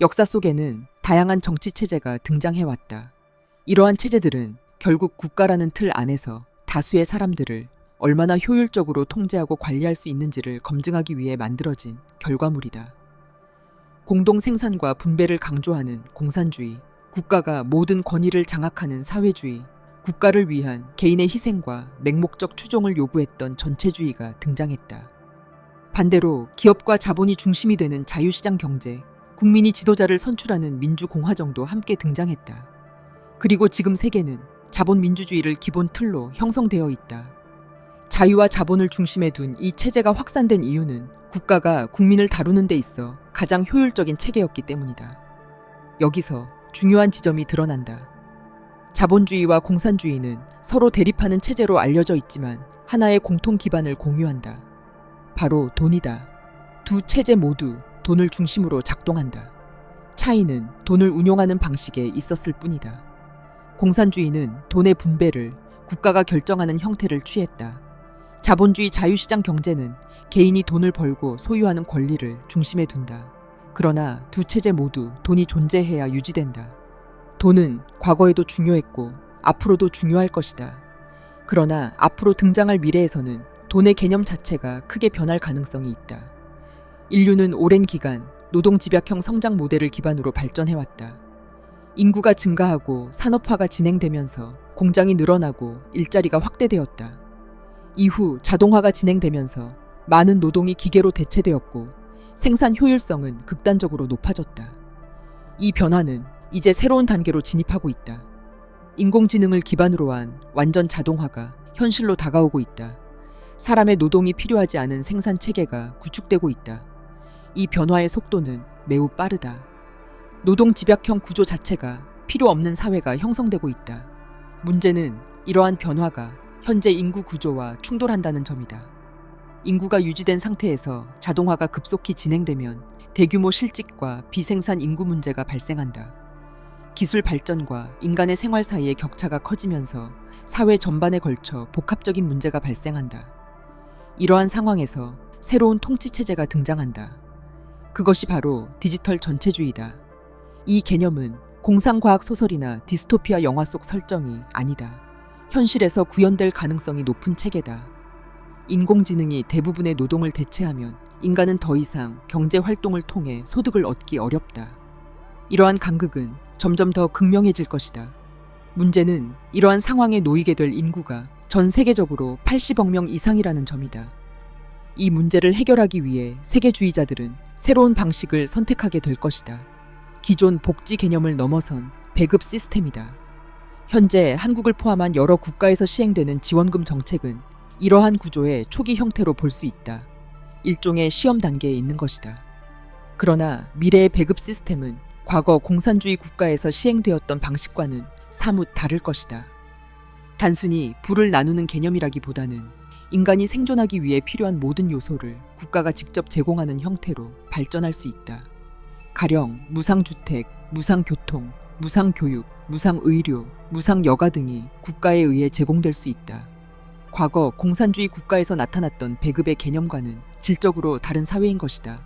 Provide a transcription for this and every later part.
역사 속에는 다양한 정치 체제가 등장해왔다. 이러한 체제들은 결국 국가라는 틀 안에서 다수의 사람들을 얼마나 효율적으로 통제하고 관리할 수 있는지를 검증하기 위해 만들어진 결과물이다. 공동 생산과 분배를 강조하는 공산주의, 국가가 모든 권위를 장악하는 사회주의, 국가를 위한 개인의 희생과 맹목적 추종을 요구했던 전체주의가 등장했다. 반대로 기업과 자본이 중심이 되는 자유시장 경제, 국민이 지도자를 선출하는 민주공화정도 함께 등장했다. 그리고 지금 세계는 자본민주주의를 기본 틀로 형성되어 있다. 자유와 자본을 중심에 둔 이 체제가 확산된 이유는 국가가 국민을 다루는 데 있어 가장 효율적인 체계였기 때문이다. 여기서 중요한 지점이 드러난다. 자본주의와 공산주의는 서로 대립하는 체제로 알려져 있지만 하나의 공통 기반을 공유한다. 바로 돈이다. 두 체제 모두 돈을 중심으로 작동한다. 차이는 돈을 운용하는 방식에 있었을 뿐이다. 공산주의는 돈의 분배를 국가가 결정하는 형태를 취했다. 자본주의 자유시장 경제는 개인이 돈을 벌고 소유하는 권리를 중심에 둔다. 그러나 두 체제 모두 돈이 존재해야 유지된다. 돈은 과거에도 중요했고 앞으로도 중요할 것이다. 그러나 앞으로 등장할 미래에서는 돈의 개념 자체가 크게 변할 가능성이 있다. 인류는 오랜 기간 노동집약형 성장 모델을 기반으로 발전해왔다. 인구가 증가하고 산업화가 진행되면서 공장이 늘어나고 일자리가 확대되었다. 이후 자동화가 진행되면서 많은 노동이 기계로 대체되었고 생산 효율성은 극단적으로 높아졌다. 이 변화는 이제 새로운 단계로 진입하고 있다. 인공지능을 기반으로 한 완전 자동화가 현실로 다가오고 있다. 사람의 노동이 필요하지 않은 생산 체계가 구축되고 있다. 이 변화의 속도는 매우 빠르다. 노동 집약형 구조 자체가 필요 없는 사회가 형성되고 있다. 문제는 이러한 변화가 현재 인구 구조와 충돌한다는 점이다. 인구가 유지된 상태에서 자동화가 급속히 진행되면 대규모 실직과 비생산 인구 문제가 발생한다. 기술 발전과 인간의 생활 사이의 격차가 커지면서 사회 전반에 걸쳐 복합적인 문제가 발생한다. 이러한 상황에서 새로운 통치 체제가 등장한다. 그것이 바로 디지털 전체주의다. 이 개념은 공상과학 소설이나 디스토피아 영화 속 설정이 아니다. 현실에서 구현될 가능성이 높은 체계다. 인공지능이 대부분의 노동을 대체하면 인간은 더 이상 경제 활동을 통해 소득을 얻기 어렵다. 이러한 간극은 점점 더 극명해질 것이다. 문제는 이러한 상황에 놓이게 될 인구가 전 세계적으로 80억 명 이상이라는 점이다. 이 문제를 해결하기 위해 세계주의자들은 새로운 방식을 선택하게 될 것이다. 기존 복지 개념을 넘어선 배급 시스템이다. 현재 한국을 포함한 여러 국가에서 시행되는 지원금 정책은 이러한 구조의 초기 형태로 볼 수 있다. 일종의 시험 단계에 있는 것이다. 그러나 미래의 배급 시스템은 과거 공산주의 국가에서 시행되었던 방식과는 사뭇 다를 것이다. 단순히 부를 나누는 개념이라기보다는 인간이 생존하기 위해 필요한 모든 요소를 국가가 직접 제공하는 형태로 발전할 수 있다. 가령 무상주택, 무상교통, 무상교육, 무상의료, 무상여가 등이 국가에 의해 제공될 수 있다. 과거 공산주의 국가에서 나타났던 배급의 개념과는 질적으로 다른 사회인 것이다.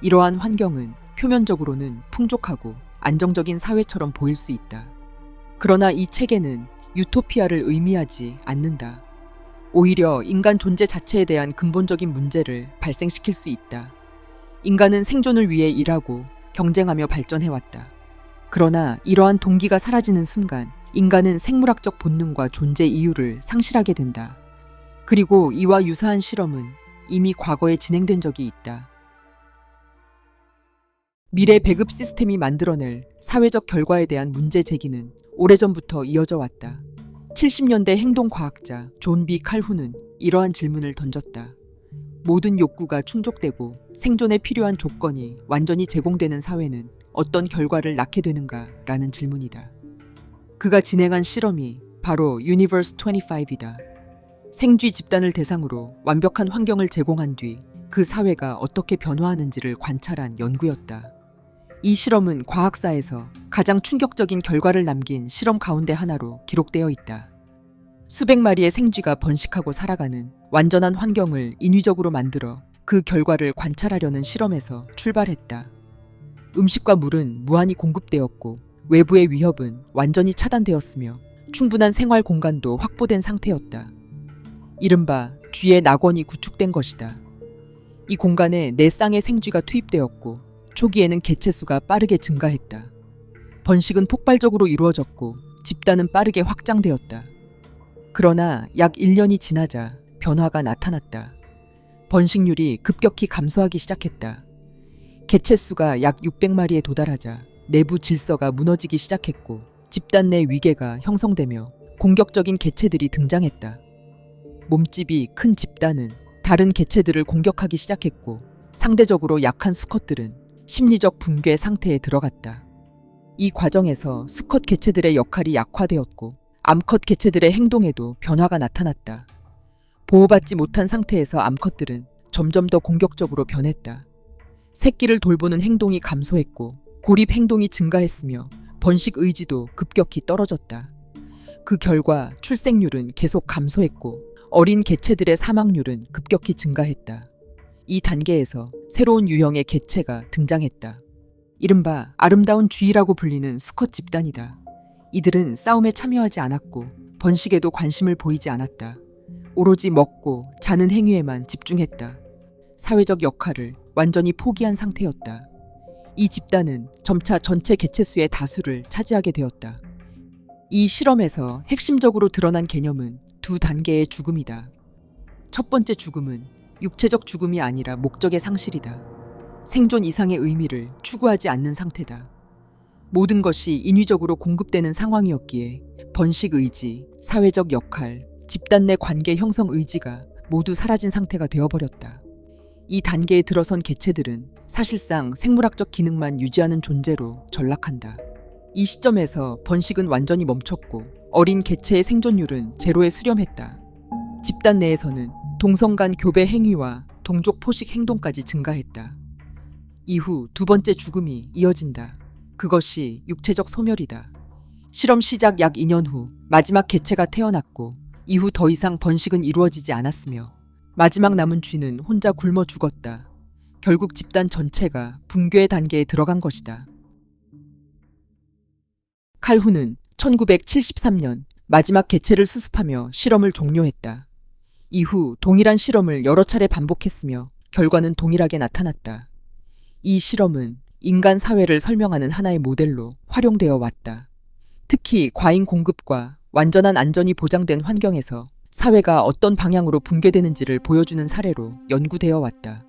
이러한 환경은 표면적으로는 풍족하고 안정적인 사회처럼 보일 수 있다. 그러나 이 체계는 유토피아를 의미하지 않는다. 오히려 인간 존재 자체에 대한 근본적인 문제를 발생시킬 수 있다. 인간은 생존을 위해 일하고 경쟁하며 발전해왔다. 그러나 이러한 동기가 사라지는 순간 인간은 생물학적 본능과 존재 이유를 상실하게 된다. 그리고 이와 유사한 실험은 이미 과거에 진행된 적이 있다. 미래 배급 시스템이 만들어낼 사회적 결과에 대한 문제 제기는 오래전부터 이어져 왔다. 70년대 행동과학자 존 B 칼훈은 이러한 질문을 던졌다. 모든 욕구가 충족되고 생존에 필요한 조건이 완전히 제공되는 사회는 어떤 결과를 낳게 되는가? 라는 질문이다. 그가 진행한 실험이 바로 유니버스 25이다. 생쥐 집단을 대상으로 완벽한 환경을 제공한 뒤 그 사회가 어떻게 변화하는지를 관찰한 연구였다. 이 실험은 과학사에서 가장 충격적인 결과를 남긴 실험 가운데 하나로 기록되어 있다. 수백 마리의 생쥐가 번식하고 살아가는 완전한 환경을 인위적으로 만들어 그 결과를 관찰하려는 실험에서 출발했다. 음식과 물은 무한히 공급되었고 외부의 위협은 완전히 차단되었으며 충분한 생활 공간도 확보된 상태였다. 이른바 쥐의 낙원이 구축된 것이다. 이 공간에 네 쌍의 생쥐가 투입되었고 초기에는 개체 수가 빠르게 증가했다. 번식은 폭발적으로 이루어졌고 집단은 빠르게 확장되었다. 그러나 약 1년이 지나자 변화가 나타났다. 번식률이 급격히 감소하기 시작했다. 개체 수가 약 600마리에 도달하자 내부 질서가 무너지기 시작했고 집단 내 위계가 형성되며 공격적인 개체들이 등장했다. 몸집이 큰 집단은 다른 개체들을 공격하기 시작했고 상대적으로 약한 수컷들은 심리적 붕괴 상태에 들어갔다. 이 과정에서 수컷 개체들의 역할이 약화되었고 암컷 개체들의 행동에도 변화가 나타났다. 보호받지 못한 상태에서 암컷들은 점점 더 공격적으로 변했다. 새끼를 돌보는 행동이 감소했고 고립 행동이 증가했으며 번식 의지도 급격히 떨어졌다. 그 결과 출생률은 계속 감소했고 어린 개체들의 사망률은 급격히 증가했다. 이 단계에서 새로운 유형의 개체가 등장했다. 이른바 아름다운 쥐라고 불리는 수컷 집단이다. 이들은 싸움에 참여하지 않았고 번식에도 관심을 보이지 않았다. 오로지 먹고 자는 행위에만 집중했다. 사회적 역할을 완전히 포기한 상태였다. 이 집단은 점차 전체 개체수의 다수를 차지하게 되었다. 이 실험에서 핵심적으로 드러난 개념은 두 단계의 죽음이다. 첫 번째 죽음은 육체적 죽음이 아니라 목적의 상실이다. 생존 이상의 의미를 추구하지 않는 상태다. 모든 것이 인위적으로 공급되는 상황이었기에 번식 의지, 사회적 역할, 집단 내 관계 형성 의지가 모두 사라진 상태가 되어버렸다. 이 단계에 들어선 개체들은 사실상 생물학적 기능만 유지하는 존재로 전락한다. 이 시점에서 번식은 완전히 멈췄고 어린 개체의 생존율은 제로에 수렴했다. 집단 내에서는 동성 간 교배 행위와 동족 포식 행동까지 증가했다. 이후 두 번째 죽음이 이어진다. 그것이 육체적 소멸이다. 실험 시작 약 2년 후 마지막 개체가 태어났고 이후 더 이상 번식은 이루어지지 않았으며 마지막 남은 쥐는 혼자 굶어 죽었다. 결국 집단 전체가 붕괴의 단계에 들어간 것이다. 칼훈은 1973년 마지막 개체를 수습하며 실험을 종료했다. 이후 동일한 실험을 여러 차례 반복했으며 결과는 동일하게 나타났다. 이 실험은 인간 사회를 설명하는 하나의 모델로 활용되어 왔다. 특히 과잉 공급과 완전한 안전이 보장된 환경에서 사회가 어떤 방향으로 붕괴되는지를 보여주는 사례로 연구되어 왔다.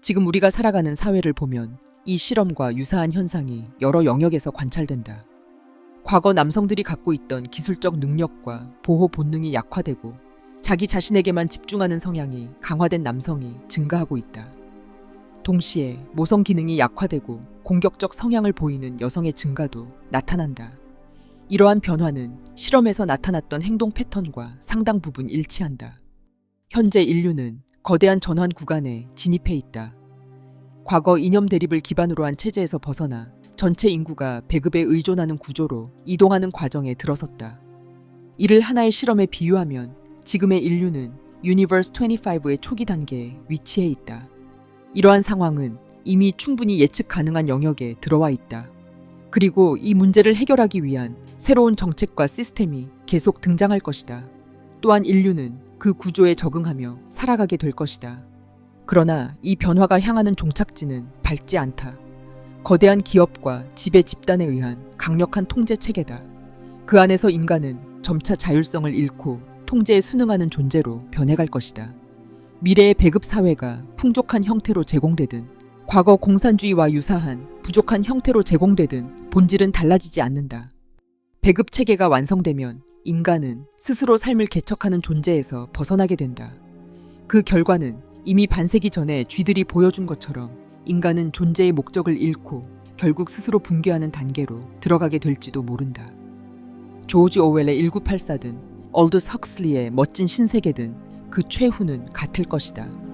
지금 우리가 살아가는 사회를 보면 이 실험과 유사한 현상이 여러 영역에서 관찰된다. 과거 남성들이 갖고 있던 기술적 능력과 보호 본능이 약화되고 자기 자신에게만 집중하는 성향이 강화된 남성이 증가하고 있다. 동시에 모성 기능이 약화되고 공격적 성향을 보이는 여성의 증가도 나타난다. 이러한 변화는 실험에서 나타났던 행동 패턴과 상당 부분 일치한다. 현재 인류는 거대한 전환 구간에 진입해 있다. 과거 이념 대립을 기반으로 한 체제에서 벗어나 전체 인구가 배급에 의존하는 구조로 이동하는 과정에 들어섰다. 이를 하나의 실험에 비유하면 지금의 인류는 유니버스 25의 초기 단계에 위치해 있다. 이러한 상황은 이미 충분히 예측 가능한 영역에 들어와 있다. 그리고 이 문제를 해결하기 위한 새로운 정책과 시스템이 계속 등장할 것이다. 또한 인류는 그 구조에 적응하며 살아가게 될 것이다. 그러나 이 변화가 향하는 종착지는 밝지 않다. 거대한 기업과 지배 집단에 의한 강력한 통제 체계다. 그 안에서 인간은 점차 자율성을 잃고 통제에 순응하는 존재로 변해갈 것이다. 미래의 배급 사회가 풍족한 형태로 제공되든 과거 공산주의와 유사한 부족한 형태로 제공되든 본질은 달라지지 않는다. 배급 체계가 완성되면 인간은 스스로 삶을 개척하는 존재에서 벗어나게 된다. 그 결과는 이미 반세기 전에 쥐들이 보여준 것처럼 인간은 존재의 목적을 잃고 결국 스스로 붕괴하는 단계로 들어가게 될지도 모른다. 조지 오웰의 1984든 얼두스 헉슬리의 멋진 신세계든 그 최후는 같을 것이다.